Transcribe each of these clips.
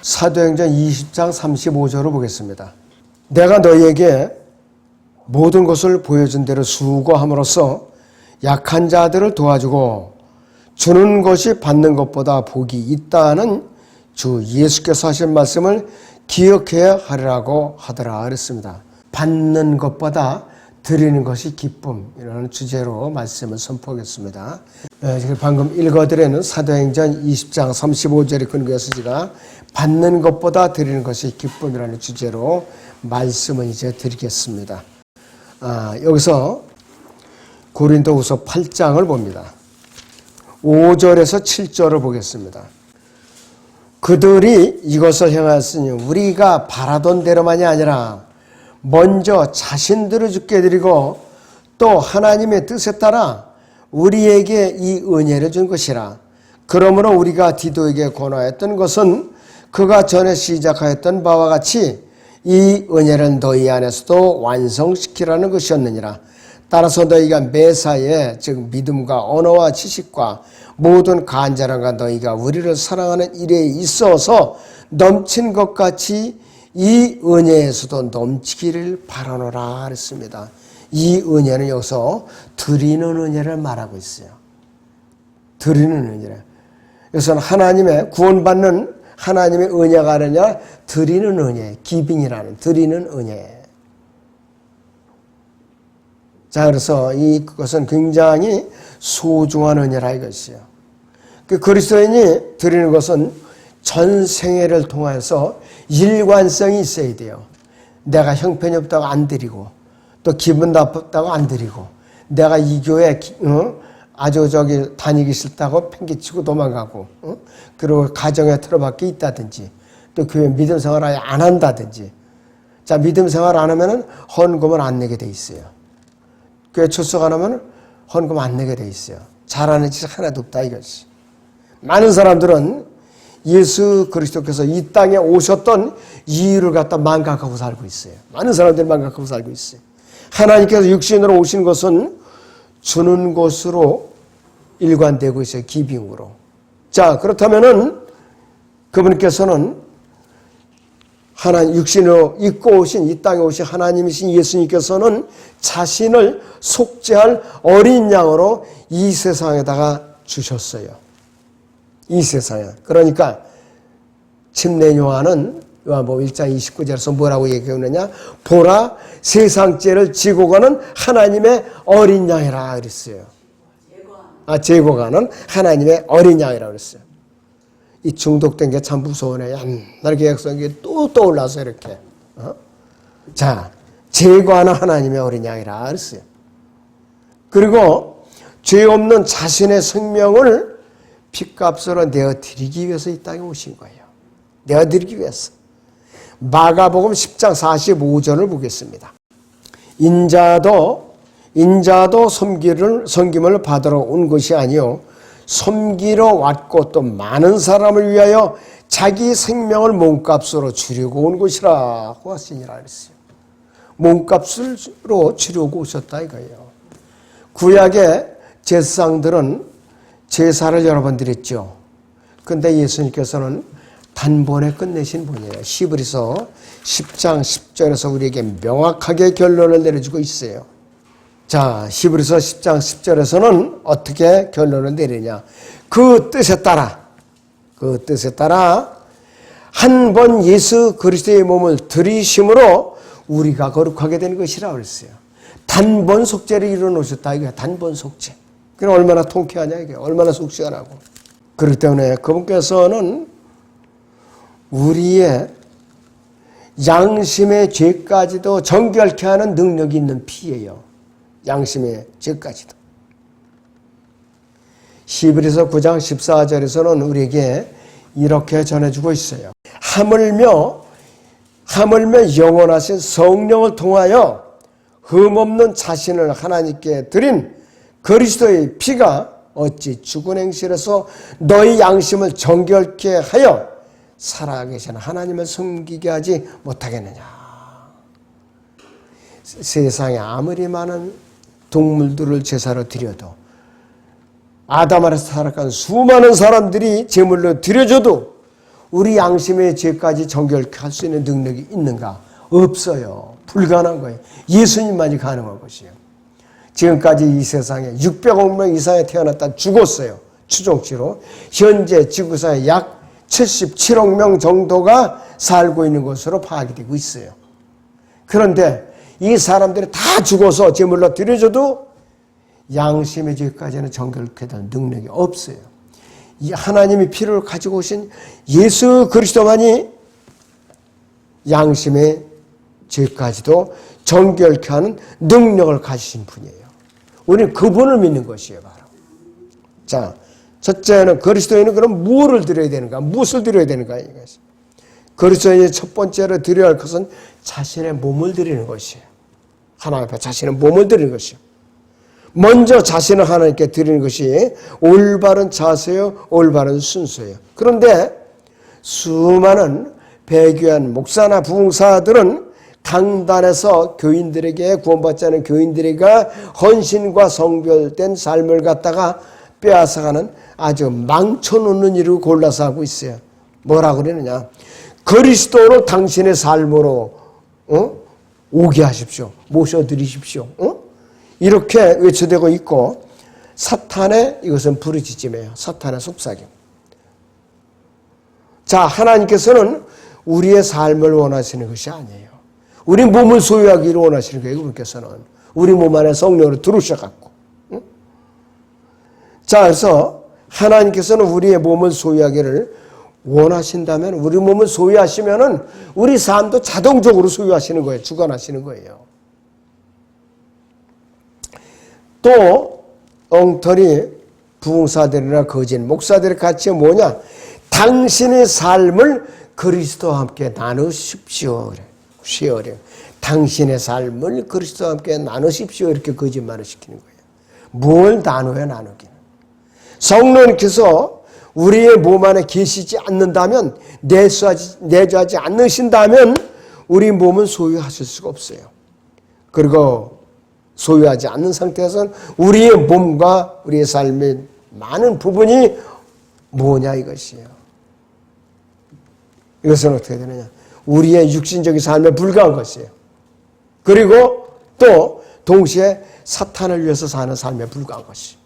사도행전 20장 35절을 보겠습니다. 내가 너희에게 모든 것을 보여준 대로 수고함으로써 약한 자들을 도와주고 주는 것이 받는 것보다 복이 있다는 주 예수께서 하신 말씀을 기억해야 하리라고 하더라 그랬습니다. 받는 것보다 드리는 것이 기쁨이라는 주제로 말씀을 선포하겠습니다. 방금 읽어드리는 사도행전 20장 35절의 근거에서 제가 받는 것보다 드리는 것이 기쁨이라는 주제로 말씀을 이제 드리겠습니다. 여기서 고린도후서 8장을 봅니다. 5절에서 7절을 보겠습니다. 그들이 이것을 행하였으니 우리가 바라던 대로만이 아니라 먼저 자신들을 주께 드리고 또 하나님의 뜻에 따라 우리에게 이 은혜를 준 것이라. 그러므로 우리가 디도에게 권하였던 것은 그가 전에 시작하였던 바와 같이 이 은혜를 너희 안에서도 완성시키라는 것이었느니라. 따라서 너희가 매사에 즉 믿음과 언어와 지식과 모든 간절함과 너희가 우리를 사랑하는 일에 있어서 넘친 것 같이 이 은혜에서도 넘치기를 바라노라 그랬습니다. 이 은혜는 여기서 드리는 은혜를 말하고 있어요. 드리는 은혜라. 여기서는 하나님의 구원받는 하나님의 은혜가 아니라 드리는 은혜, 기빙이라는 드리는 은혜. 자, 그래서 이것은 굉장히 소중한 은혜라 이것이요. 그 그리스도인이 드리는 것은 전 생애를 통해서 일관성이 있어야 돼요. 내가 형편이 없다고 안 드리고, 또 기분 나쁘다고 안 드리고, 내가 이 교회 아주 다니기 싫다고 팽개치고 도망가고, 그리고 가정에 틀어박혀 있다든지, 또 교회 믿음 생활 아예 안 한다든지. 자, 믿음 생활 안 하면은 헌금을 안 내게 돼 있어요. 교회 출석 안 하면 헌금 안 내게 돼 있어요. 잘하는 짓이 하나도 없다 이것이. 많은 사람들은 예수 그리스도께서 이 땅에 오셨던 이유를 갖다 망각하고 살고 있어요. 많은 사람들이 망각하고 살고 있어요. 하나님께서 육신으로 오신 것은 주는 것으로 일관되고 있어요. 기빙으로. 자, 그렇다면은 그분께서는 하나님 육신으로 입고 오신 이 땅에 오신 하나님이신 예수님께서는 자신을 속죄할 어린 양으로 이 세상에다가 주셨어요. 이 세상에. 그러니까 침례 요한은 요한복음 1장 29절에서 뭐라고 얘기하느냐? 보라 세상 죄를 지고 가는 하나님의 어린 양이라 그랬어요. 재고 가는 하나님의 어린 양이라고 그랬어요. 이 중독된 게 참 무서우네. 옛날 계약성이 또 떠올라서 이렇게. 자, 제거하는 하나님의 어린 양이라 그랬어요. 그리고 죄 없는 자신의 생명을 핏값으로 내어드리기 위해서 이 땅에 오신 거예요. 내어드리기 위해서. 마가복음 10장 45절을 보겠습니다. 인자도 섬김을 받으러 온 것이 아니요 섬기러 왔고 또 많은 사람을 위하여 자기 생명을 몸값으로 주려고 온 것이라고 하시니라 그랬어요. 몸값으로 주려고 오셨다 이거예요. 구약의 제사장들은 제사를 여러 번 드렸죠. 그런데 예수님께서는 단번에 끝내신 분이에요. 히브리서 10장 10절에서 우리에게 명확하게 결론을 내려주고 있어요. 자, 히브리서 10장 10절에서는 어떻게 결론을 내리냐. 그 뜻에 따라 한 번 예수 그리스도의 몸을 들이심으로 우리가 거룩하게 되는 것이라고 그랬어요. 단번 속죄를 이루어놓으셨다 이거야. 단번 속죄. 그럼 얼마나 통쾌하냐 이게. 얼마나 속 시원하고. 그렇기 때문에 그분께서는 우리의 양심의 죄까지도 정결케 하는 능력이 있는 피예요. 양심의 죄까지도. 히브리서 9장 14절에서는 우리에게 이렇게 전해주고 있어요. 하물며 영원하신 성령을 통하여 흠없는 자신을 하나님께 드린 그리스도의 피가 어찌 죽은 행실에서 너희 양심을 정결케 하여 살아계신 하나님을 섬기게 하지 못하겠느냐. 세상에 아무리 많은 동물들을 제사로 드려도 아담 아래서 살아간 수많은 사람들이 제물로 드려줘도 우리 양심의 죄까지 정결케 할 수 있는 능력이 있는가? 없어요. 불가능한 거예요. 예수님만이 가능한 것이에요. 지금까지 이 세상에 600억 명 이상에 태어났다 죽었어요. 추정치로. 현재 지구상에 약 77억 명 정도가 살고 있는 것으로 파악이 되고 있어요. 그런데 이 사람들이 다 죽어서 제물로 드려져도 양심의 죄까지는 정결케 될 능력이 없어요. 이 하나님이 피를 가지고 오신 예수 그리스도만이 양심의 죄까지도 정결케 하는 능력을 가지신 분이에요. 우리는 그분을 믿는 것이에요, 바로. 자, 첫째는 그리스도인은 그럼 무엇을 드려야 되는가? 무엇을 드려야 되는가? 이것이. 그리스도인이 첫 번째로 드려야 할 것은 자신의 몸을 드리는 것이에요. 하나님 앞에 자신의 몸을 드리는 것이에요. 먼저 자신을 하나님께 드리는 것이 올바른 자세요, 올바른 순서예요. 그런데 수많은 배교한 목사나 부흥사들은 강단에서 교인들에게 구원받지 않은 교인들에게 헌신과 성별된 삶을 갖다가 빼앗아가는 아주 망쳐놓는 일을 골라서 하고 있어요. 뭐라고 그러느냐? 그리스도로 당신의 삶으로 오게 하십시오. 모셔드리십시오. 이렇게 외쳐대고 있고 사탄의 이것은 부르짖음이에요. 사탄의 속삭임. 자, 하나님께서는 우리의 삶을 원하시는 것이 아니에요. 우리 몸을 소유하기를 원하시는 거예요. 그분께서는. 우리 몸 안에 성령으로 들어오셔갖고. 자, 그래서 하나님께서는 우리의 몸을 소유하기를 원하신다면, 우리 몸을 소유하시면은 우리 삶도 자동적으로 소유하시는 거예요. 주관하시는 거예요. 또 엉터리 부흥사들이나 거짓 목사들의 가치가 뭐냐? 당신의 삶을 그리스도와 함께 나누십시오. 쉬어려. 당신의 삶을 그리스도와 함께 나누십시오. 이렇게 거짓말을 시키는 거예요. 뭘 나눠야 나누기는. 성령님께서 우리의 몸 안에 계시지 않는다면, 내주하지 않으신다면 우리 몸은 소유하실 수가 없어요. 그리고 소유하지 않는 상태에서는 우리의 몸과 우리의 삶의 많은 부분이 뭐냐 이것이에요. 이것은 어떻게 되느냐? 우리의 육신적인 삶에 불과한 것이에요. 그리고 또 동시에 사탄을 위해서 사는 삶에 불과한 것이.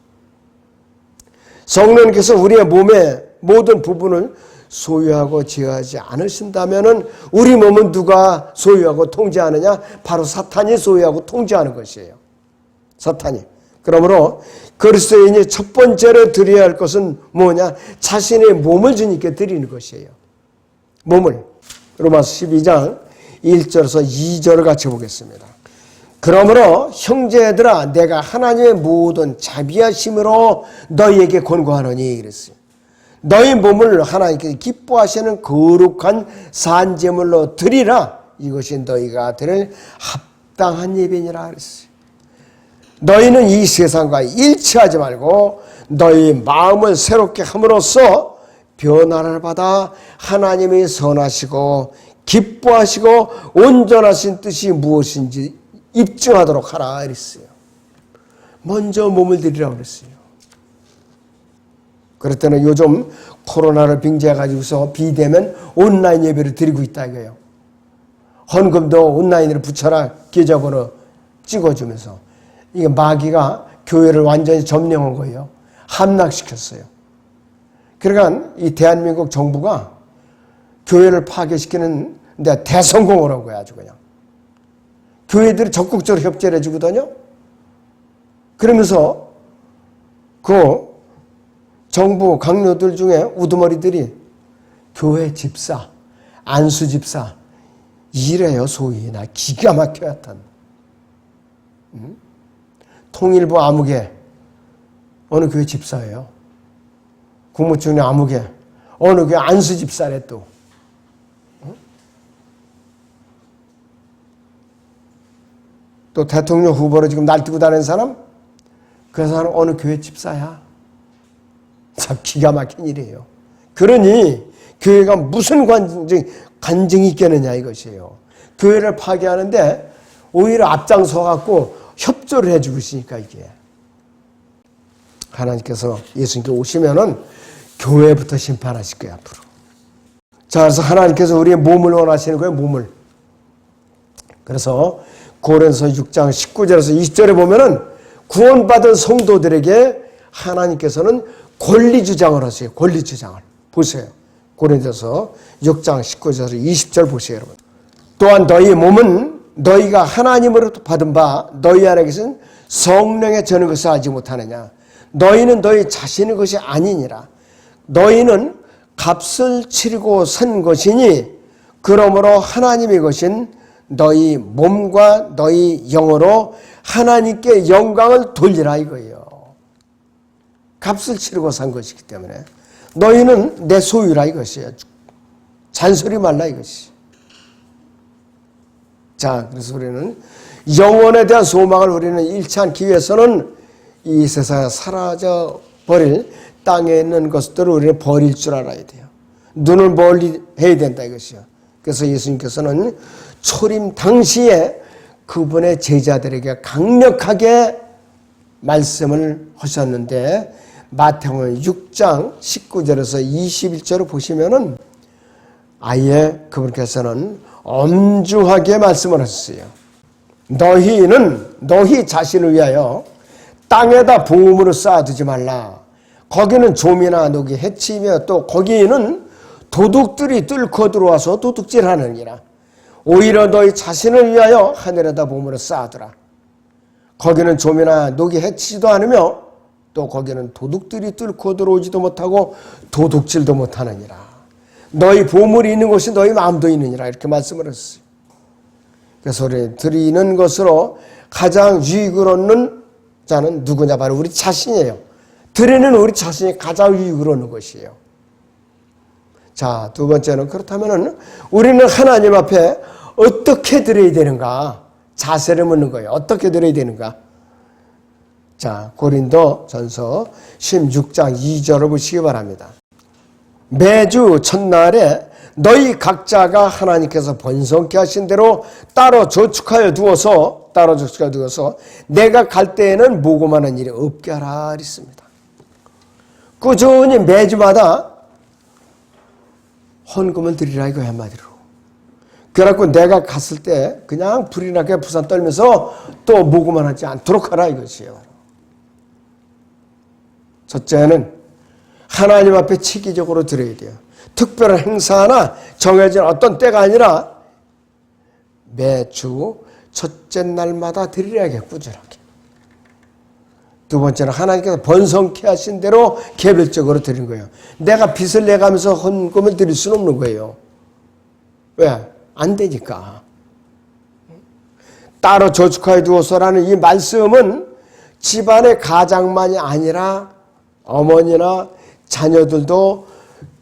성령님께서 우리의 몸의 모든 부분을 소유하고 제어하지 않으신다면 우리 몸은 누가 소유하고 통제하느냐? 바로 사탄이 소유하고 통제하는 것이에요. 사탄이. 그러므로 그리스도인이 첫 번째로 드려야 할 것은 뭐냐? 자신의 몸을 주님께 드리는 것이에요. 몸을. 로마서 12장 1절에서 2절을 같이 보겠습니다. 그러므로 형제들아 내가 하나님의 모든 자비하심으로 너희에게 권고하노니 그랬어요. 너희 몸을 하나님께 기뻐하시는 거룩한 산제물로 드리라. 이것이 너희가 드릴 합당한 예배니라 그랬어요. 너희는 이 세상과 일치하지 말고 너희 마음을 새롭게 함으로써 변화를 받아 하나님의 선하시고 기뻐하시고 온전하신 뜻이 무엇인지 입증하도록 하라 그랬어요. 먼저 몸을 드리라고 그랬어요. 그랬더니 요즘 코로나를 빙자해가지고서 비대면 온라인 예배를 드리고 있다 이거예요. 헌금도 온라인으로 붙여라 계좌번호 찍어주면서. 이게 마귀가 교회를 완전히 점령한 거예요. 함락시켰어요. 그러니까 이 대한민국 정부가 교회를 파괴시키는 데 대성공을 한 거야 아주 그냥. 교회들이 적극적으로 협조를 해주거든요. 그러면서 그 정부 강요들 중에 우두머리들이 교회 집사, 안수 집사 이래요. 소위 나 기가 막혀 하여튼. 통일부 아무개 어느 교회 집사예요. 국무총리 아무개 어느 교회 안수 집사래 또. 또 대통령 후보로 지금 날뛰고 다니는 사람? 그 사람 어느 교회 집사야. 참 기가 막힌 일이에요. 그러니 교회가 무슨 간증이 있겠느냐 이것이에요. 교회를 파괴하는데 오히려 앞장서 갖고 협조를 해주고 있으니까 이게. 하나님께서 예수님께 오시면은 교회부터 심판하실 거예요 앞으로. 자, 그래서 하나님께서 우리의 몸을 원하시는 거예요, 몸을. 그래서 고린도서 6장 19절에서 20절에 보면은 구원받은 성도들에게 하나님께서는 권리 주장을 하세요. 권리 주장을. 보세요. 고린도서 6장 19절에서 20절 보세요, 여러분. 또한 너희 몸은 너희가 하나님으로부터 받은 바 너희 안에 계신 성령의 저는 것을 알지 못하느냐. 너희는 너희 자신의 것이 아니니라. 너희는 값을 치르고 산 것이니 그러므로 하나님의 것인 너희 몸과 너희 영으로 하나님께 영광을 돌리라 이거예요. 값을 치르고 산 것이기 때문에 너희는 내 소유라 이것이에요. 잔소리 말라 이것이. 자, 그래서 우리는 영원에 대한 소망을 우리는 잃지 않기 위해서는 이 세상에 사라져 버릴 땅에 있는 것들을 우리는 버릴 줄 알아야 돼요. 눈을 멀리 해야 된다 이것이요. 그래서 예수님께서는 초림 당시에 그분의 제자들에게 강력하게 말씀을 하셨는데 마태복음 6장 19절에서 21절을 보시면은 아예 그분께서는 엄중하게 말씀을 하셨어요. 너희는 너희 자신을 위하여 땅에다 보물을 쌓아두지 말라. 거기는 좀이나 녹이 해치며 또 거기에는 도둑들이 뚫고 들어와서 도둑질하느니라. 오히려 너희 자신을 위하여 하늘에다 보물을 쌓아두라. 거기는 좀이나 녹이 해치지도 않으며 또 거기는 도둑들이 뚫고 들어오지도 못하고 도둑질도 못하느니라. 너희 보물이 있는 곳이 너희 마음도 있느니라. 이렇게 말씀을 했어요. 그래서 우리 드리는 것으로 가장 유익을 얻는 자는 누구냐? 바로 우리 자신이에요. 드리는 우리 자신이 가장 유익을 얻는 것이에요. 자, 두 번째는 그렇다면은 우리는 하나님 앞에 어떻게 드려야 되는가? 자세를 묻는 거예요. 어떻게 드려야 되는가? 자, 고린도전서 16장 2절을 보시기 바랍니다. 매주 첫날에 너희 각자가 하나님께서 번성케 하신 대로 따로 저축하여 두어서 내가 갈 때에는 모금하는 일이 없게 하라 했습니다. 꾸준히 매주마다 헌금을 드리라 이거야 한마디로. 그래갖고 내가 갔을 때 그냥 불이 나게 부산 떨면서 또 모금만 하지 않도록 하라 이것이에요. 첫째는 하나님 앞에 체계적으로 드려야 돼요. 특별한 행사나 정해진 어떤 때가 아니라 매주 첫째 날마다 드리라게 꾸준하게. 두 번째는 하나님께서 번성케 하신 대로 개별적으로 드리는 거예요. 내가 빚을 내가면서 헌금을 드릴 수는 없는 거예요. 왜? 안 되니까. 따로 저축하여 두어서라는 이 말씀은 집안의 가장만이 아니라 어머니나 자녀들도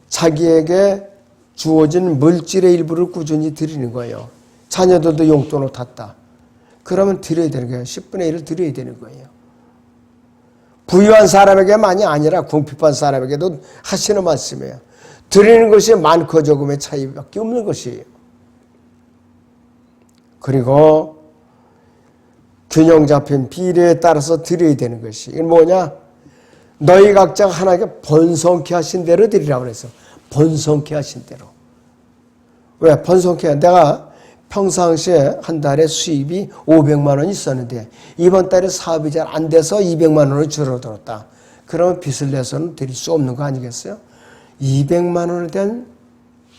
자기에게 주어진 물질의 일부를 꾸준히 드리는 거예요. 자녀들도 용돈을 탔다. 그러면 드려야 되는 거예요. 10분의 1을 드려야 되는 거예요. 부유한 사람에게만이 아니라 궁핍한 사람에게도 하시는 말씀이에요. 드리는 것이 많고 적음의 차이밖에 없는 것이에요. 그리고 균형 잡힌 비례에 따라서 드려야 되는 것이. 이건 뭐냐? 너희 각자가 하나님께 번성케 하신 대로 드리라고 그래서 번성케 하신 대로. 왜? 번성케. 내가 평상시에 한 달에 수입이 500만 원이 있었는데 이번 달에 사업이 잘 안 돼서 200만 원을 줄어들었다. 그러면 빚을 내서는 드릴 수 없는 거 아니겠어요? 200만 원에 대한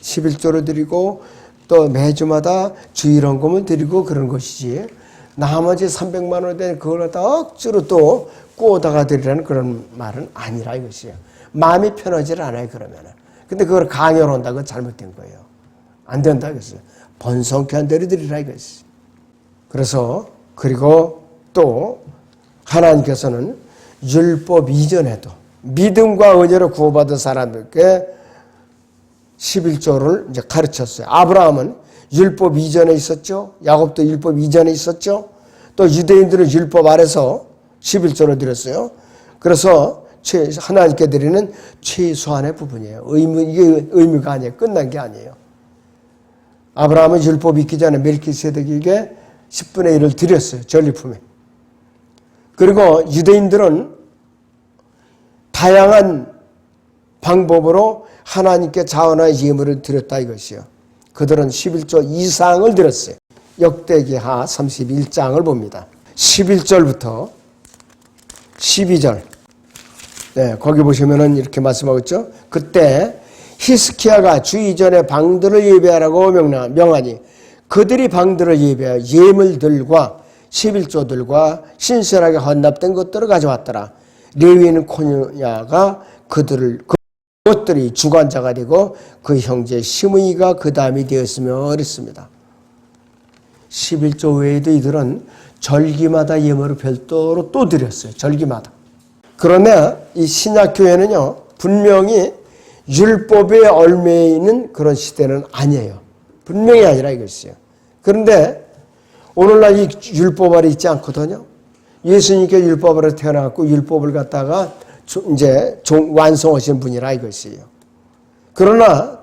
11조를 드리고 또 매주마다 주일헌금을 드리고 그런 것이지 나머지 300만 원에 대한 그걸 갖다 억지로 또 꼬다가 드리라는 그런 말은 아니라 이것이에요. 마음이 편하지 않아요 그러면은. 근데 그걸 강요를 한다고 잘못된 거예요. 안 된다 이것이에요. 번성케 한 대로 드리라 이것이. 그래서 그리고 또 하나님께서는 율법 이전에도 믿음과 은혜로 구원받은 사람들께 11조를 이제 가르쳤어요. 아브라함은 율법 이전에 있었죠. 야곱도 율법 이전에 있었죠. 또 유대인들은 율법 아래서 11조를 드렸어요. 그래서 하나님께 드리는 최소한의 부분이에요. 이게 의미가 아니에요. 끝난 게 아니에요. 아브라함은 율법이 있기 전에 멜키세덱에게 10분의 1을 드렸어요. 전리품에. 그리고 유대인들은 다양한 방법으로 하나님께 자원하여 예물을 드렸다 이것이요. 그들은 11조 이상을 드렸어요. 역대기하 31장을 봅니다. 11절부터 12절. 네, 거기 보시면은 이렇게 말씀하고 있죠. 그때 히스키야가 주 이전에 방들을 예배하라고 명하니 그들이 방들을 예배하여 예물들과 11조들과 신실하게 헌납된 것들을 가져왔더라. 레위인 코냐가 그것들이 주관자가 되고 그 형제 시므이가 그 다음이 되었으며 그랬습니다. 11조 외에도 이들은 절기마다 예물을 별도로 또 드렸어요. 절기마다. 그러나 이 신약교회는요, 분명히 율법에 얽매여 있는 그런 시대는 아니에요. 분명히 아니라 이것이요. 그런데 오늘날 이 율법 아래 있지 않거든요. 예수님께 율법 아래 태어나갖고 율법을 갖다가 이제 완성하신 분이라 이것이에요. 그러나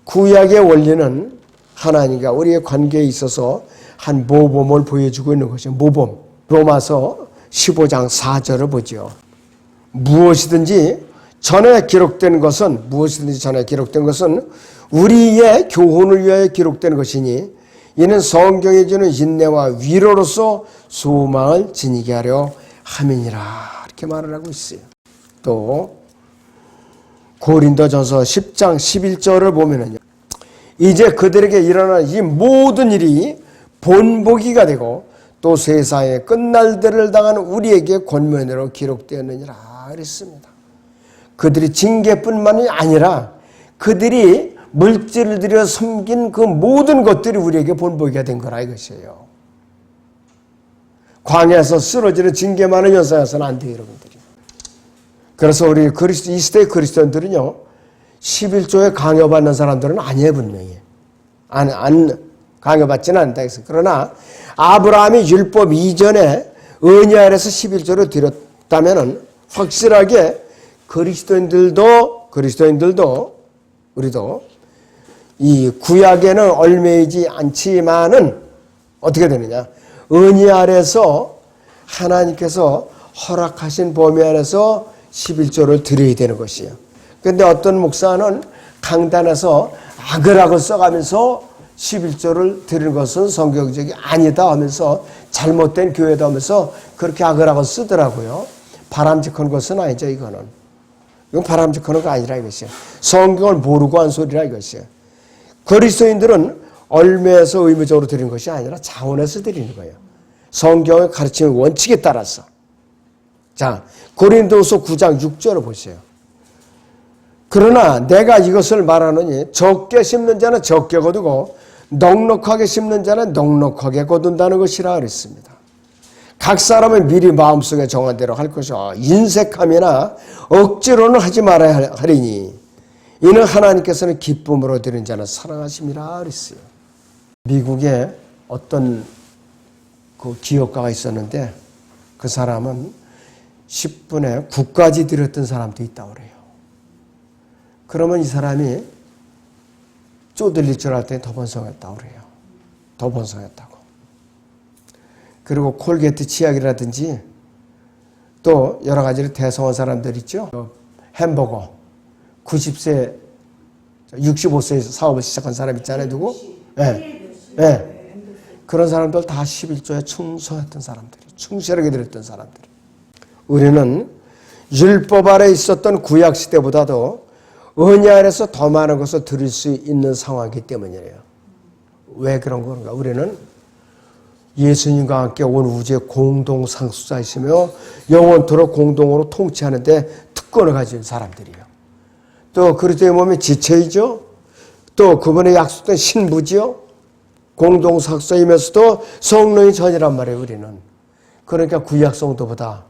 구약의 원리는 하나님과 우리의 관계에 있어서 한 모범을 보여주고 있는 것이죠. 모범. 로마서 15장 4절을 보죠. 무엇이든지 전에 기록된 것은 우리의 교훈을 위하여 기록된 것이니 이는 성경에 주는 인내와 위로로서 소망을 지니게 하려 함이니라. 이렇게 말을 하고 있어요. 또 고린도전서 10장 11절을 보면은요. 이제 그들에게 일어난 이 모든 일이 본보기가 되고 또 세상의 끝날들을 당하는 우리에게 권면으로 기록되었느니라 그랬습니다. 그들이 징계뿐만이 아니라 그들이 물질을 들여 섬긴 그 모든 것들이 우리에게 본보기가 된 거라 이것이에요. 광야에서 쓰러지는 징계만을 연상해서는 안 돼요, 여러분들이. 그래서 우리 이 시대의 그리스도인들은요, 11조에 강요받는 사람들은 아니에요, 분명히. 강요받지는 않는다 해서. 그러나 아브라함이 율법 이전에 은혜 아래서 11조를 드렸다면은 확실하게 그리스도인들도 우리도 이 구약에는 얽매이지 않지만은 어떻게 되느냐? 은혜 아래서 하나님께서 허락하신 범위 안에서 11조를 드려야 되는 것이에요. 그런데 어떤 목사는 강단에서 악을 써가면서 11조를 드리는 것은 성경적이 아니다 하면서 잘못된 교회다 하면서 그렇게 악을 쓰더라고요. 바람직한 것은 아니죠, 이거는. 이건 바람직한 거 아니라 이것이에요. 성경을 모르고 한 소리라 이것이에요. 그리스도인들은 얽매여서 의무적으로 드리는 것이 아니라 자원해서 드리는 거예요. 성경의 가르치는 원칙에 따라서. 자, 고린도서 9장 6절을 보세요. 그러나 내가 이것을 말하노니 적게 심는 자는 적게 거두고 넉넉하게 심는 자는 넉넉하게 거둔다는 것이라 그랬습니다. 각 사람은 미리 마음속에 정한 대로 할 것이요 인색함이나 억지로는 하지 말아야 하리니 이는 하나님께서는 기쁨으로 드리는 자는 사랑하심이라 그랬어요. 미국에 어떤 그 기업가가 있었는데 그 사람은 10분에 9까지 드렸던 사람도 있다고 그래요. 그러면 이 사람이 쪼들릴 줄 알았더니 더 번성했다고 그래요. 더 번성했다고. 그리고 콜게트 치약이라든지 또 여러 가지로 대성한 사람들 있죠. 햄버거 90세 65세에서 사업을 시작한 사람 있잖아요. 누구? 네. 네. 그런 사람들 다 11조에 충성했던 사람들이 충실하게 드렸던 사람들이. 우리는 율법 아래 있었던 구약 시대보다도 은혜 안에서 더 많은 것을 드릴 수 있는 상황이기 때문이에요. 왜 그런 건가? 우리는 예수님과 함께 온 우주의 공동 상속자이시며 영원토록 공동으로 통치하는 데 특권을 가진 사람들이에요. 또 그리스도의 몸의 지체이죠. 또 그분의 약속된 신부지요. 공동 상속자이면서도 성령의 전이란 말이에요. 우리는. 그러니까 구약 성도보다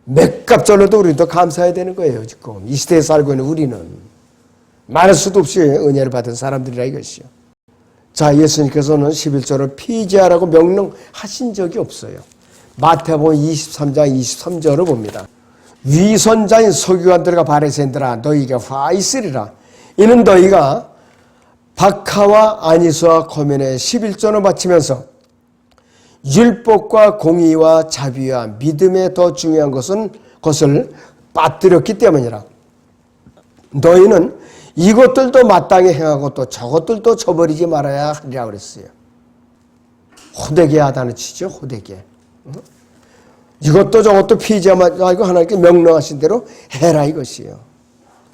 몇 값절로도 우리도 감사해야 되는 거예요. 지금 이 시대에 살고 있는 우리는 말할 수도 없이 은혜를 받은 사람들이라 이것이요. 자, 예수님께서는 11조를 피제하라고 명령하신 적이 없어요. 마태복음 23장 23절을 봅니다. 위선자인 서기관들과 바리새인들아 너희에게 화 있으리라. 이는 너희가 박하와 아니스와 거면에 11조를 바치면서 율법과 공의와 자비와 믿음에 더 중요한 것을 빠뜨렸기 때문이라. 너희는 이것들도 마땅히 행하고 또 저것들도 저버리지 말아야 하리라 그랬어요. 호되게 하다는 치죠. 호되게. 이것도 저것도 피하지 말고 하나님께 명령하신 대로 해라 이것이에요.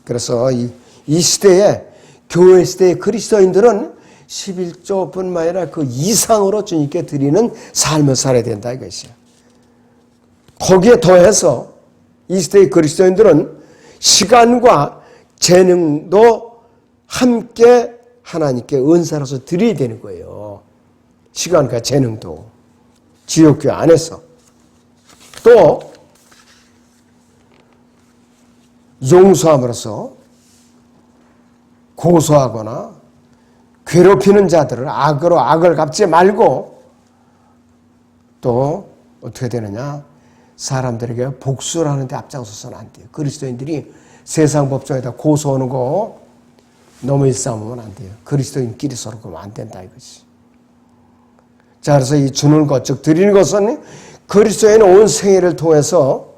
그래서 이 시대에 교회 시대의 그리스도인들은 11조뿐만 아니라 그 이상으로 주님께 드리는 삶을 살아야 된다 이것이에요. 거기에 더해서 이 시대의 그리스도인들은 시간과 재능도 함께 하나님께 은사로서 드려야 되는 거예요. 시간과 재능도 지옥교회 안에서 또 용서함으로써 고소하거나 괴롭히는 자들을 악으로 악을 갚지 말고 또 어떻게 되느냐, 사람들에게 복수를 하는데 앞장서서는 안 돼요. 그리스도인들이 세상 법정에다 고소하는 거 너무 일삼으면 안 돼요. 그리스도인끼리 서로 그러면 안 된다 이것이. 자, 그래서 이 주는 것, 즉 드리는 것은 그리스도인 온 생애를 통해서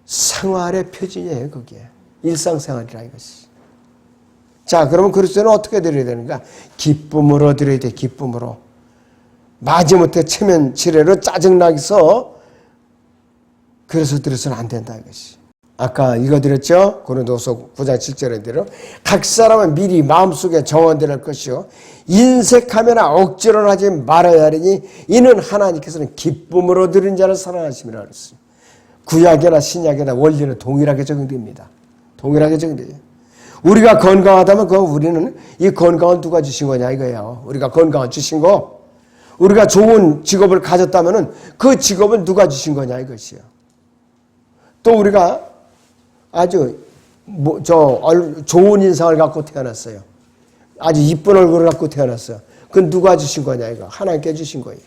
생활의 표준이에요. 그게 일상생활이라 이것이. 자, 그러면 그리스도인은 어떻게 드려야 되는가? 기쁨으로 드려야 돼. 기쁨으로. 마지못해 체면 치레로 짜증나서 그래서 드려서는 안 된다 이것이. 아까 이거 드렸죠? 고린도서 9장 7절에 대로 각 사람은 미리 마음속에 정언될 것이요 인색하거나 억지로 하지 말아야 하리니 이는 하나님께서는 기쁨으로 드린 자를 사랑하심이라 그랬어요. 구약이나 신약이나 원리는 동일하게 적용됩니다. 동일하게 적용돼요. 우리가 건강하다면 우리는 이 건강은 누가 주신 거냐 이거예요. 우리가 건강을 주신 거. 우리가 좋은 직업을 가졌다면 그 직업은 누가 주신 거냐 이것이요. 또 우리가 아주 좋은 인상을 갖고 태어났어요. 아주 이쁜 얼굴을 갖고 태어났어요. 그건 누가 주신 거냐 이거. 하나님께 주신 거예요.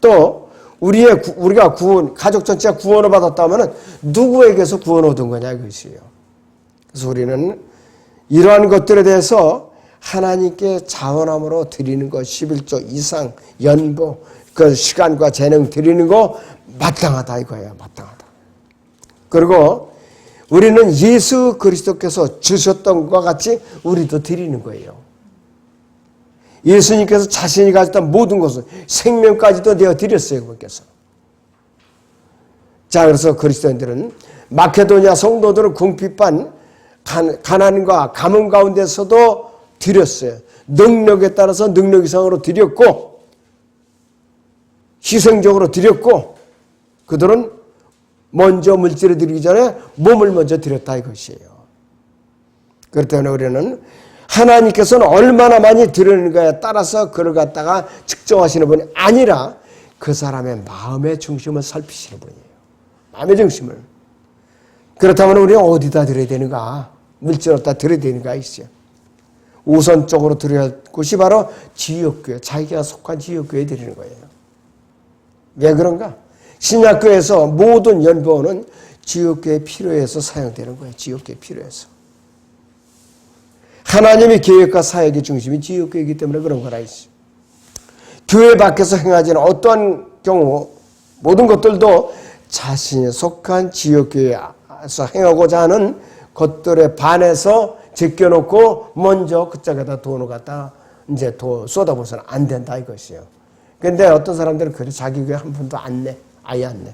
또 우리가 가족 전체가 구원을 받았다면 누구에게서 구원을 얻은 거냐 이것이에요. 그래서 우리는 이러한 것들에 대해서 하나님께 자원함으로 드리는 것 11조 이상 연보 그 시간과 재능 드리는 거 마땅하다 이거예요. 마땅하다. 그리고 우리는 예수 그리스도께서 주셨던 것과 같이 우리도 드리는 거예요. 예수님께서 자신이 가졌던 모든 것을 생명까지도 내어 드렸어요. 그분께서. 자, 그래서 그리스도인들은 마케도니아 성도들은 궁핍한 가난과 가뭄 가운데서도 드렸어요. 능력에 따라서 능력 이상으로 드렸고 희생적으로 드렸고 그들은 먼저 물질을 드리기 전에 몸을 먼저 드렸다 이것이에요. 그렇기 때문에 우리는 하나님께서는 얼마나 많이 드리는가에 따라서 그를 갖다가 측정하시는 분이 아니라 그 사람의 마음의 중심을 살피시는 분이에요. 마음의 중심을. 그렇다면 우리는 어디다 드려야 되는가? 물질을 어디다 드려야 되는가 있어요. 우선적으로 드려야 할 곳이 바로 지역교회, 자기가 속한 지역교회에 드리는 거예요. 왜 그런가? 신약교회에서 모든 연보는 지역교회 필요해서 사용되는 거예요. 지역교회 필요해서. 하나님의 계획과 사역의 중심이 지역교회이기 때문에 그런 거라 있어요. 교회 밖에서 행하지는 어떠한 경우 모든 것들도 자신이 속한 지역교회에서 행하고자 하는 것들에 반해서 제껴놓고 먼저 그쪽에다 돈을 갖다 이제 쏟아부어서는 안 된다 이것이에요. 그런데 어떤 사람들은 그래 자기 교회 한 푼도 안 내. 아예 안 내.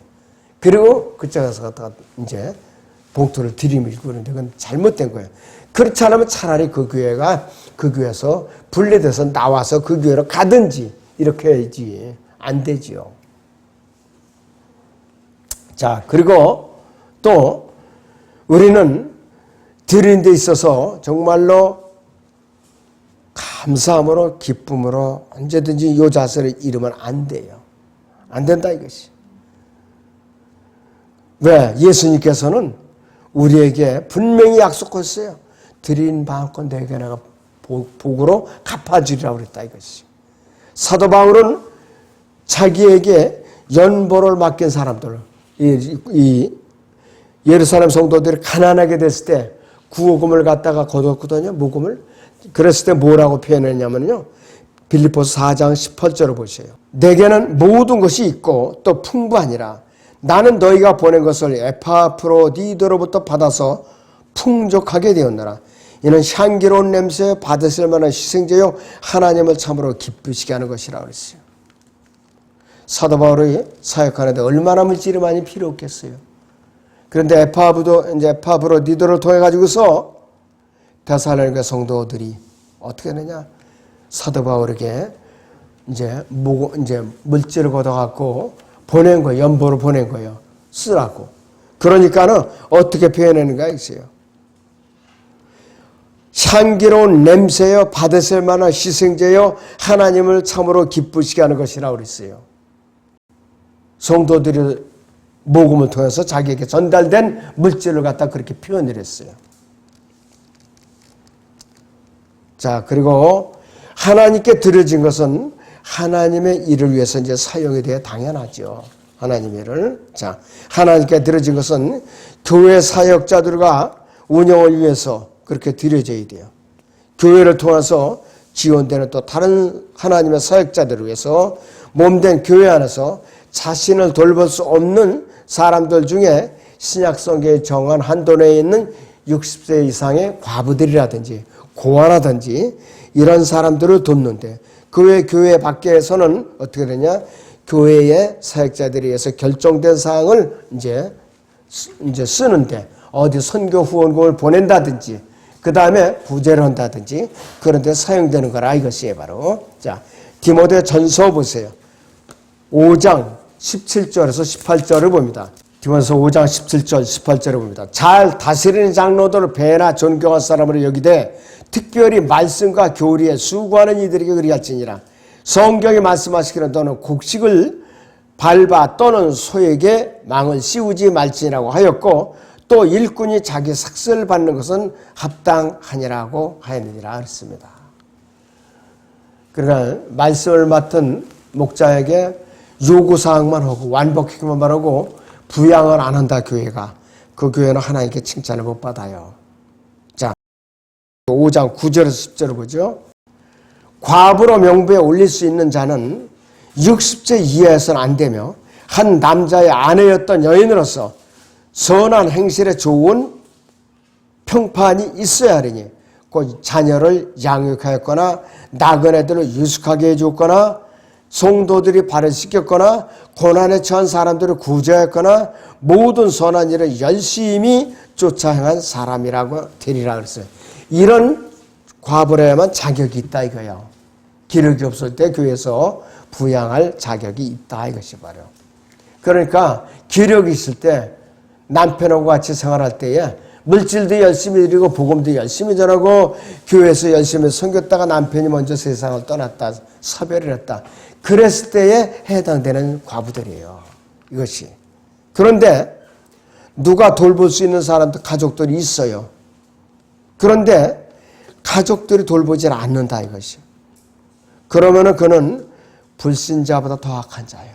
그리고 그쪽에서 갖다가 이제 봉투를 들이밀고 그러는데 그건 잘못된 거예요. 그렇지 않으면 차라리 그 교회에서 분리돼서 나와서 그 교회로 가든지 이렇게 해야지. 안 되지요. 자, 그리고 또 우리는 드리는 데 있어서 정말로 감사함으로 기쁨으로 언제든지 이 자세를 잃으면 안 돼요. 안 된다 이것이. 왜? 예수님께서는 우리에게 분명히 약속했어요. 드린 마음껏 내게 내가 복으로 갚아주리라고 그랬다 이것이. 사도 바울은 자기에게 연보를 맡긴 사람들, 이 예루살렘 성도들이 가난하게 됐을 때 구호금을 갖다가 거뒀거든요. 모금을. 그랬을 때 뭐라고 표현했냐면요. 빌립보서 4장 18절을 보세요. 내게는 모든 것이 있고 또 풍부하니라. 나는 너희가 보낸 것을 에파프로디도로부터 받아서 풍족하게 되었노라. 이는 향기로운 냄새 받으실 만한 희생제요 하나님을 참으로 기쁘시게 하는 것이라 그랬어요. 사도 바울이 사역하는데 얼마나 물질이 많이 필요 없겠어요. 그런데 에파브로디도를 통해 가지고서 데살로니가 성도들이 어떻게 하느냐? 사도 바울에게 이제 물질을 걷어갖고 보낸 거예요. 연보로 보낸 거예요. 쓰라고. 그러니까는 어떻게 표현하는가 있어요. 향기로운 냄새여 받으실 만한 희생제여 하나님을 참으로 기쁘시게 하는 것이라고 그랬어요. 성도들이 모금을 통해서 자기에게 전달된 물질을 갖다 그렇게 표현을 했어요. 자, 그리고 하나님께 드려진 것은 하나님의 일을 위해서 이제 사용이 되어 당연하죠. 하나님의 일을. 자, 하나님께 드려진 것은 교회 사역자들과 운영을 위해서 그렇게 드려져야 돼요. 교회를 통해서 지원되는 또 다른 하나님의 사역자들을 위해서 몸된 교회 안에서 자신을 돌볼 수 없는 사람들 중에 신약성경에 정한 한도 내에 있는 60세 이상의 과부들이라든지 고아라든지 이런 사람들을 돕는데 그 외 교회 밖에서는 어떻게 되냐? 교회의 사역자들에 의해서 결정된 사항을 이제 쓰는데 어디 선교 후원금을 보낸다든지 그 다음에 부재를 한다든지 그런 데 사용되는 거라 이것이 바로. 자, 디모데 전서 보세요. 5장 17절에서 18절을 봅니다. 디모데서 5장 17절 18절을 봅니다. 잘 다스리는 장로들을 배나 존경할 사람으로 여기되 특별히 말씀과 교리에 수고하는 이들에게 그리할지니라. 성경이 말씀하시기를 너는 곡식을 밟아 떠는 소에게 망을 씌우지 말지니라고 하였고 또 일꾼이 자기 삭슬을 받는 것은 합당하니라고 하였느니라 했습니다. 그러나 말씀을 맡은 목자에게 요구사항만 하고 완벽하게만 말하고 부양을 안 한다 교회가. 그 교회는 하나님께 칭찬을 못 받아요. 자, 5장 9절에서 10절을 보죠. 과부로 명부에 올릴 수 있는 자는 60세 이하에서는 안 되며 한 남자의 아내였던 여인으로서 선한 행실에 좋은 평판이 있어야 하리니 곧 자녀를 양육하였거나 나그네들을 유숙하게 해줬거나 성도들이 발을 씻겼거나 고난에 처한 사람들을 구제했거나 모든 선한 일을 열심히 쫓아 행한 사람이라고 되리라 그랬어요. 이런 과부라야만 자격이 있다 이거예요. 기력이 없을 때 교회에서 부양할 자격이 있다 이것이 바로. 그러니까 기력이 있을 때 남편하고 같이 생활할 때에 물질도 열심히 드리고 복음도 열심히 전하고 교회에서 열심히 섬겼다가 남편이 먼저 세상을 떠났다 사별을 했다. 그랬을 때에 해당되는 과부들이에요. 이것이. 그런데 누가 돌볼 수 있는 사람도 가족들이 있어요. 그런데 가족들이 돌보질 않는다 이것이. 그러면은 그는 불신자보다 더 악한 자예요.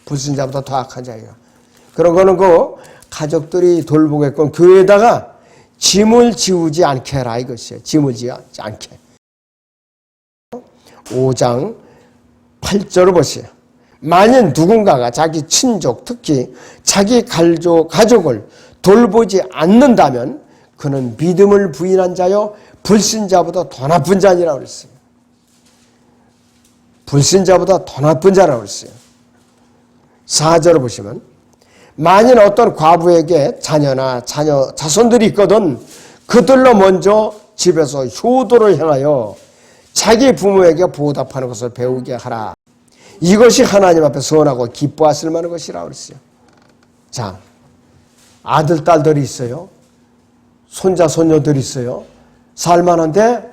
불신자보다 더 악한 자예요. 그런 거는 그 가족들이 돌보겠건 교회에다가 짐을 지우지 않게 해라 이것이에요. 짐을 지우지 않게. 5장 8절을 보세요. 만약 누군가가 자기 친족 특히 자기 가족을 돌보지 않는다면 그는 믿음을 부인한 자요 불신자보다 더 나쁜 자니라고 그랬어요. 불신자보다 더 나쁜 자라고 그랬어요. 4절을 보시면 만일 어떤 과부에게 자녀나 자손들이 있거든 그들로 먼저 집에서 효도를 행하여 자기 부모에게 보답하는 것을 배우게 하라. 이것이 하나님 앞에 선하고 기뻐하실 만한 것이라고 그랬어요. 자, 아들, 딸들이 있어요. 손자, 손녀들이 있어요. 살만한데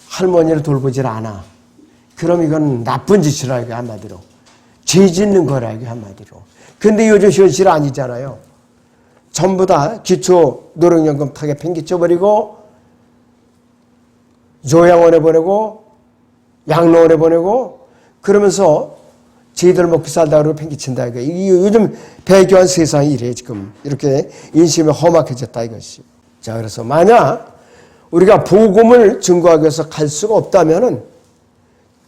할머니를 돌보질 않아. 그럼 이건 나쁜 짓이라 이게 한마디로. 죄 짓는 거라 이게 한마디로. 근데 요즘 현실 아니잖아요. 전부 다 기초 노령연금 타게 팽개쳐버리고 요양원에 보내고 양로원에 보내고 그러면서 저희들 먹고 살다 그러고 팽개친다 이거. 요즘 배교한 세상이 이래 지금. 이렇게 인심이 험악해졌다 이것이. 자, 그래서 만약 우리가 복음을 증거하기 위해서 갈 수가 없다면은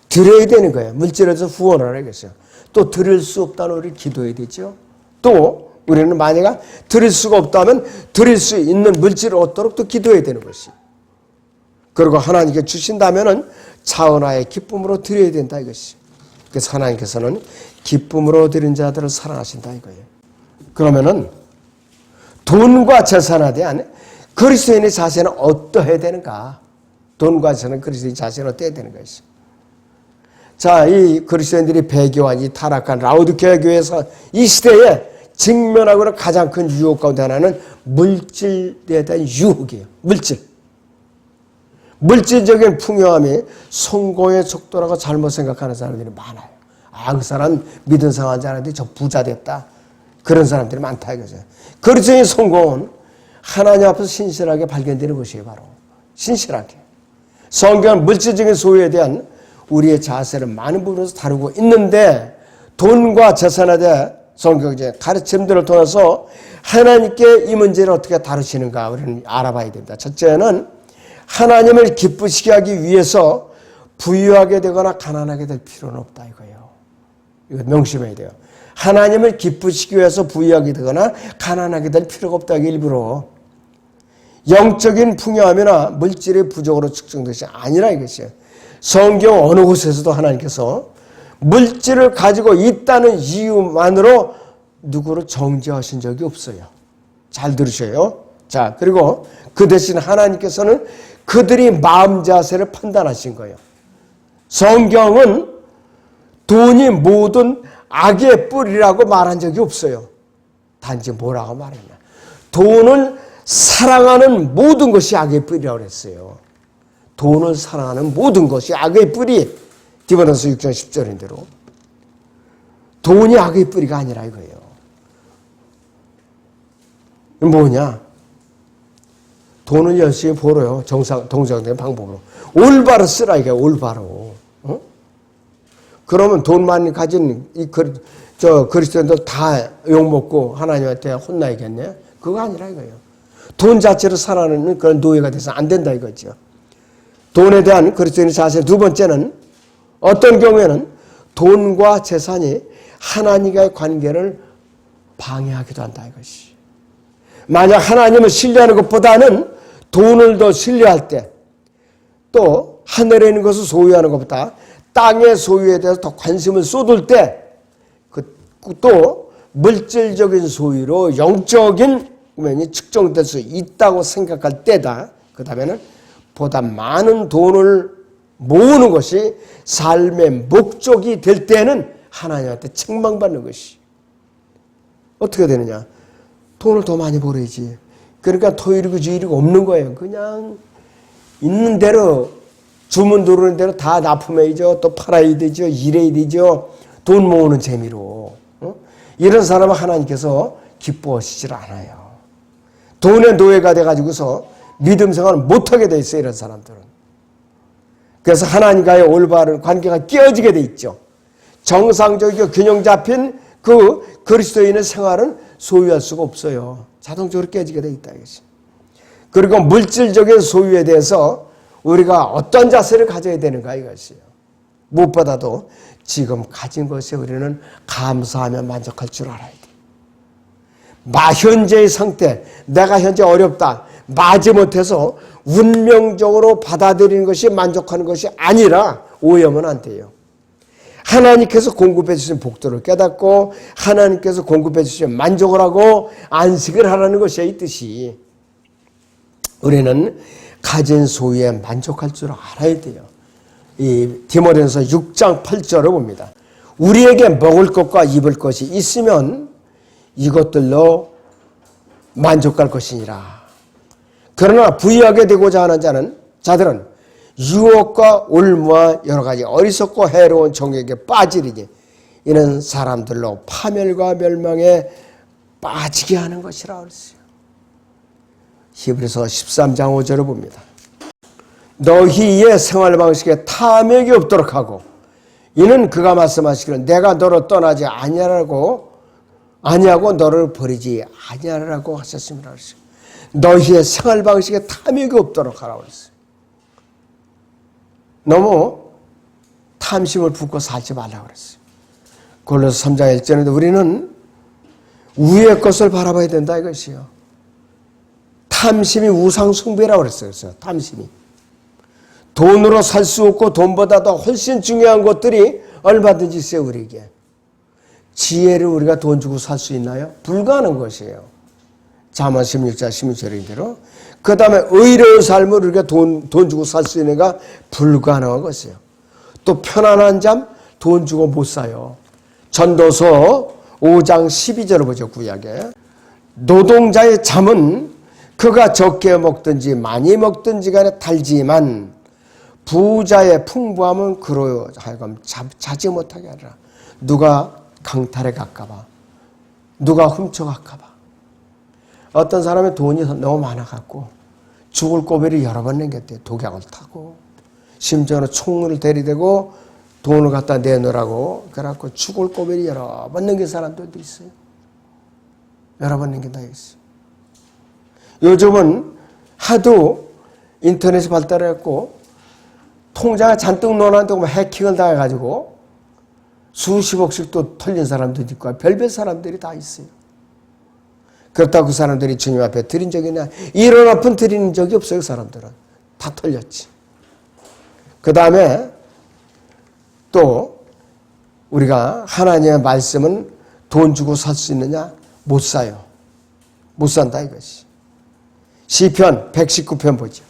드려야 되는 거예요. 물질에서 후원을 하겠어요. 또 드릴 수 없다는 우리 기도해야 되죠. 또 우리는 만약에 드릴 수가 없다면 드릴 수 있는 물질을 얻도록 또 기도해야 되는 것이. 그리고 하나님께 주신다면은 차은하의 기쁨으로 드려야 된다 이것이. 그래서 하나님께서는 기쁨으로 드린 자들을 사랑하신다 이거예요. 그러면은 돈과 재산에 대한 그리스도인의 자세는 어떠해야 되는가? 돈과 재산은 그리스도인의 자세는 어떠해야 되는 것이. 자, 이 그리스도인들이 배교한 이 타락한 라우디게아 교회에서 이 시대에 직면하고 있는 가장 큰 유혹 가운데 하나는 물질에 대한 유혹이에요. 물질적인 풍요함이 성공의 척도라고 잘못 생각하는 사람들이 많아요. 아, 그 사람 믿은 상황하지 않았는데 저 부자 됐다. 그런 사람들이 많다 이거죠. 그리스도의 성공은 하나님 앞에서 신실하게 발견되는 것이에요. 바로 신실하게. 성경은 물질적인 소유에 대한 우리의 자세를 많은 부분에서 다루고 있는데 돈과 재산에 대해 성경의 가르침들을 통해서 하나님께 이 문제를 어떻게 다루시는가 우리는 알아봐야 됩니다. 첫째는 하나님을 기쁘시게 하기 위해서 부유하게 되거나 가난하게 될 필요는 없다 이거예요. 이거 명심해야 돼요. 하나님을 기쁘시기 위해서 부유하게 되거나 가난하게 될 필요가 없다. 일부러 영적인 풍요함이나 물질의 부족으로 측정된 것이 아니라 이것이에요. 성경 어느 곳에서도 하나님께서 물질을 가지고 있다는 이유만으로 누구를 정죄하신 적이 없어요. 잘 들으셔요. 자, 그리고 그 대신 하나님께서는 그들이 마음 자세를 판단하신 거예요. 성경은 돈이 모든 악의 뿌리라고 말한 적이 없어요. 단지 뭐라고 말했냐. 돈을 사랑하는 모든 것이 악의 뿌리라고 했어요. 돈을 사랑하는 모든 것이 악의 뿌리. 디모데전서 6장 10절인 대로. 돈이 악의 뿌리가 아니라 이거예요. 뭐냐? 돈을 열심히 벌어요. 정상적인 방법으로. 올바로 쓰라 이게 올바로. 어? 그러면 돈만 가진 그리스도인들 다 욕먹고 하나님한테 혼나야겠네? 그거 아니라 이거예요. 돈 자체로 살아가는 그런 노예가 돼서 안 된다 이거죠. 돈에 대한 그리스도인의 자세 두 번째는 어떤 경우에는 돈과 재산이 하나님과의 관계를 방해하기도 한다 이것이. 만약 하나님을 신뢰하는 것보다는 돈을 더 신뢰할 때 또 하늘에 있는 것을 소유하는 것보다 땅의 소유에 대해서 더 관심을 쏟을 때 또 물질적인 소유로 영적인 면이 측정될 수 있다고 생각할 때다. 그 다음에는 보다 많은 돈을 모으는 것이 삶의 목적이 될 때는 하나님한테 책망받는 것이. 어떻게 되느냐. 돈을 더 많이 벌어야지. 그러니까 토일이고 주일이고 없는 거예요. 그냥 있는 대로 주문 들어오는 대로 다 납품해야죠. 또 팔아야 되죠. 일해야 되죠. 돈 모으는 재미로. 이런 사람은 하나님께서 기뻐하시질 않아요. 돈의 노예가 돼가지고서 믿음 생활을 못하게 돼 있어요. 이런 사람들은. 그래서 하나님과의 올바른 관계가 깨어지게 돼 있죠. 정상적이고 균형 잡힌 그 그리스도인의 생활은 소유할 수가 없어요. 자동적으로 깨지게 돼 있다 이것이. 그리고 물질적인 소유에 대해서 우리가 어떤 자세를 가져야 되는가 이것이에요. 무엇보다도 지금 가진 것에 우리는 감사하며 만족할 줄 알아야 돼. 현재의 상태, 내가 현재 어렵다, 마지못해서 운명적으로 받아들이는 것이 만족하는 것이 아니라 오해하면 안 돼요. 하나님께서 공급해 주신 복도를 깨닫고 하나님께서 공급해 주신 만족을 하고 안식을 하라는 것이 이 뜻이. 우리는 가진 소유에 만족할 줄 알아야 돼요. 이 디모데전서 6장 8절을 봅니다. 우리에게 먹을 것과 입을 것이 있으면 이것들로 만족할 것이니라. 그러나 부유하게 되고자 하는 자들은 유혹과 올무와 여러 가지 어리석고 해로운 정욕에 빠지리니 이는 사람들로 파멸과 멸망에 빠지게 하는 것이라 그랬어요. 히브리서 13장 5절을 봅니다. 너희의 생활 방식에 탐욕이 없도록 하고 이는 그가 말씀하시기를 내가 너를 떠나지 아니하고 너를 버리지 아니하라고 하셨습니다. 너희의 생활 방식에 탐욕이 없도록 하라고 했어요. 너무 탐심을 품고 살지 말라고 그랬어요. 골로새 3장 1절인데 우리는 위의 것을 바라봐야 된다 이것이요. 탐심이 우상숭배라고 그랬어요. 탐심이. 돈으로 살 수 없고 돈보다 더 훨씬 중요한 것들이 얼마든지 있어요, 우리에게. 지혜를 우리가 돈 주고 살 수 있나요? 불가능한 것이에요. 잠언 16장 16절인 대로. 그 다음에 의로운 삶을 우리가 돈 주고 살 수 있는가? 불가능한 것이에요. 또 편안한 잠 돈 주고 못 사요. 전도서 5장 12절을 보죠, 구약에. 노동자의 잠은 그가 적게 먹든지 많이 먹든지 간에 달지만 부자의 풍부함은 그로 하여금 자지 못하게 하리라. 누가 강탈에 갈까봐, 누가 훔쳐갈까봐. 어떤 사람의 돈이 너무 많아갖고 죽을 고비를 여러 번 넘겼대요. 독약을 타고 심지어는 총을 들이대고 돈을 갖다 내놓으라고 그래갖고 죽을 고비를 여러 번 넘긴 사람들도 있어요. 여러 번 넘긴다 했어요. 요즘은 하도 인터넷이 발달했고 통장에 잔뜩 넣어놨다고 해킹을 당해가지고 수십억씩 또 털린 사람도 있고 별별 사람들이 다 있어요. 그렇다고 그 사람들이 주님 앞에 드린 적이 있냐? 이런 아픈 드리는 적이 없어요. 그 사람들은 다 털렸지. 그 다음에 또 우리가 하나님의 말씀은 돈 주고 살 수 있느냐? 못 사요. 못 산다 이것이. 시편 119편 보죠.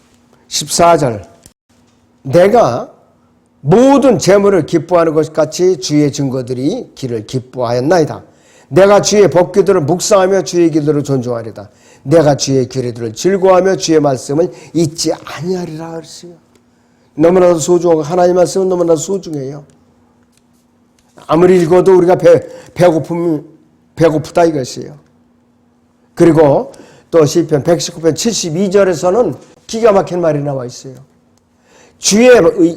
14절. 내가 모든 재물을 기뻐하는 것 같이 주의 증거들이 길을 기뻐하였나이다. 내가 주의 법규들을 묵상하며 주의 길들을 존중하리다. 내가 주의 규례들을 즐거워하며 주의 말씀을 잊지 아니하리라 그랬어요. 너무나도 소중하고 하나님의 말씀은 너무나도 소중해요. 아무리 읽어도 우리가 배고프다 이것이에요. 그리고 또 시편 119편 72절에서는 기가 막힌 말이 나와 있어요. 주의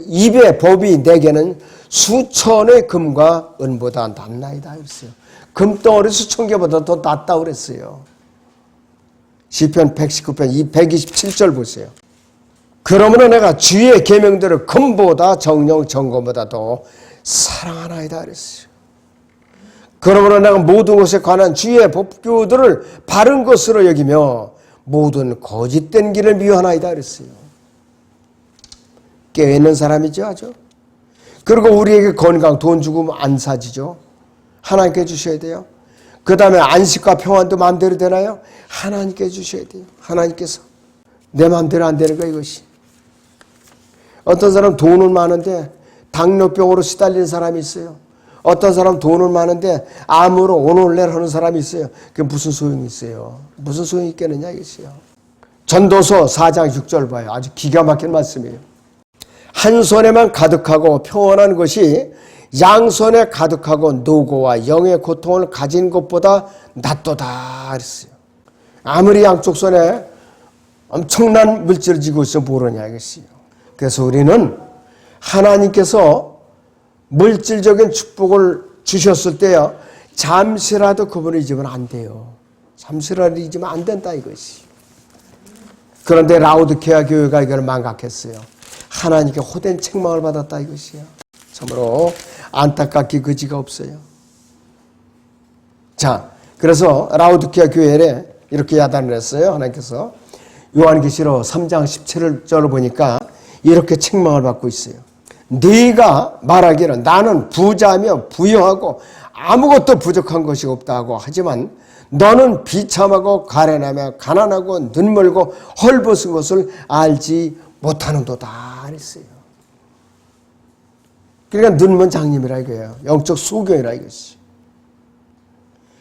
입의 법이 내게는 수천의 금과 은보다 낫나이다 그랬어요. 금덩어리 수천 개보다 더 낫다 그랬어요. 시편 119편 127절 보세요. 그러므로 내가 주의 계명들을 금보다 정령 정금보다 더 사랑하나이다 그랬어요. 그러므로 내가 모든 것에 관한 주의 법규들을 바른 것으로 여기며 모든 거짓된 길을 미워하나이다 그랬어요. 깨어있는 사람이죠, 아주. 그리고 우리에게 건강, 돈 주고 안 사지죠. 하나님께 주셔야 돼요. 그 다음에 안식과 평안도 마음대로 되나요? 하나님께 주셔야 돼요. 하나님께서. 내 마음대로 안 되는 거야, 이것이. 어떤 사람 돈은 많은데 당뇨병으로 시달리는 사람이 있어요. 어떤 사람 돈은 많은데 암으로 오늘내일 하는 사람이 있어요. 그게 무슨 소용이 있어요? 무슨 소용이 있겠느냐, 이것이요. 전도서 4장 6절 봐요. 아주 기가 막힌 말씀이에요. 한 손에만 가득하고 평안한 것이 양손에 가득하고 노고와 영의 고통을 가진 것보다 낫도다 그랬어요. 아무리 양쪽 손에 엄청난 물질을 쥐고 있어 모르냐 이것이요. 그래서 우리는 하나님께서 물질적인 축복을 주셨을 때요, 잠시라도 그분을 잊으면 안 돼요. 잠시라도 잊으면 안 된다 이것이. 그런데 라오디게아 교회가 이걸 망각했어요. 하나님께 호된 책망을 받았다 이것이요. 참으로 안타깝게 그지가 없어요. 자, 그래서 라오디게아 교회에 이렇게 야단을 했어요. 하나님께서 요한계시록 3장 17절을 보니까 이렇게 책망을 받고 있어요. 네가 말하기를 나는 부자며 부유하고 아무것도 부족한 것이 없다고 하지만 너는 비참하고 가련하며 가난하고 눈멀고 헐벗은 것을 알지 못하는도다 했어요. 그러니까 눈먼 장님이라 이거예요. 영적 소경이라 이것이.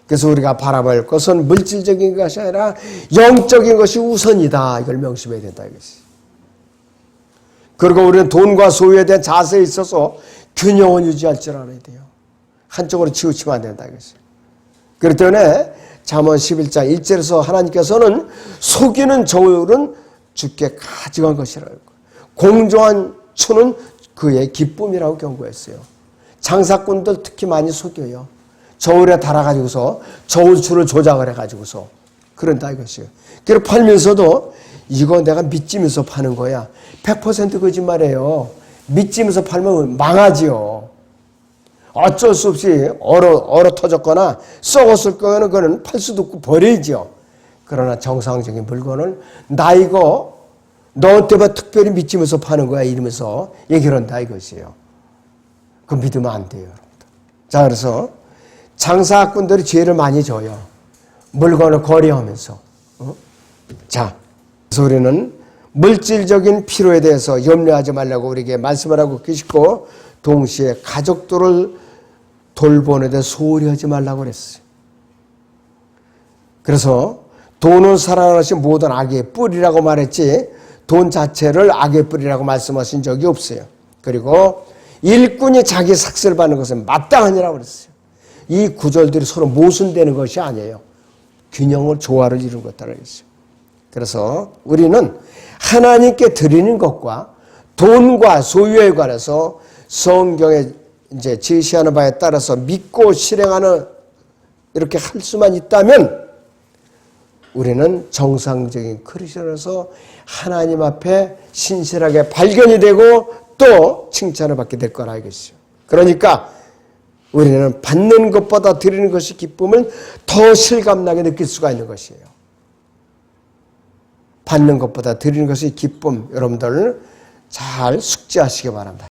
그래서 우리가 바라볼 것은 물질적인 것이 아니라 영적인 것이 우선이다. 이걸 명심해야 된다 이것이. 그리고 우리는 돈과 소유에 대한 자세에 있어서 균형을 유지할 줄 알아야 돼요. 한쪽으로 치우치면 안 된다 이것이. 그렇기 때문에 잠언 11장 1절에서 하나님께서는 속이는 저울은 주께 가증한 것이라고, 공정한 추는 그의 기쁨이라고 경고했어요. 장사꾼들 특히 많이 속여요. 저울에 달아가지고서 저울추를 조작을 해가지고서 그런다 이것이에요. 그리고 팔면서도 이거 내가 믿지면서 파는 거야. 100% 거짓말이에요. 믿지면서 팔면 망하지요. 어쩔 수 없이 얼어 터졌거나 썩었을 거는 그거는 팔 수도 없고 버리죠. 그러나 정상적인 물건을 나 이거 너한테만 특별히 믿으면서 파는 거야 이러면서 얘기를 한다 이것이에요. 그거 믿으면 안 돼요. 자, 그래서 장사꾼들이 죄를 많이 져요. 물건을 거래하면서. 자, 그래서 우리는 물질적인 필요에 대해서 염려하지 말라고 우리에게 말씀을 하고 계시고, 동시에 가족들을 돌보는 데 소홀히 하지 말라고 그랬어요. 그래서 돈은 살아나신 모든 악의 뿌리라고 말했지 돈 자체를 악의 뿌리라고 말씀하신 적이 없어요. 그리고 일꾼이 자기 삭슬 받는 것은 마땅하니라고 그랬어요. 이 구절들이 서로 모순되는 것이 아니에요. 균형을 조화를 이룬 것들을 했어요. 그래서 우리는 하나님께 드리는 것과 돈과 소유에 관해서 성경에 이제 제시하는 바에 따라서 믿고 실행하는 이렇게 할 수만 있다면 우리는 정상적인 크리스천으로서 하나님 앞에 신실하게 발견이 되고 또 칭찬을 받게 될 거라 이것이죠. 그러니까 우리는 받는 것보다 드리는 것이 기쁨을 더 실감나게 느낄 수가 있는 것이에요. 받는 것보다 드리는 것이 기쁨, 여러분들 잘 숙지하시기 바랍니다.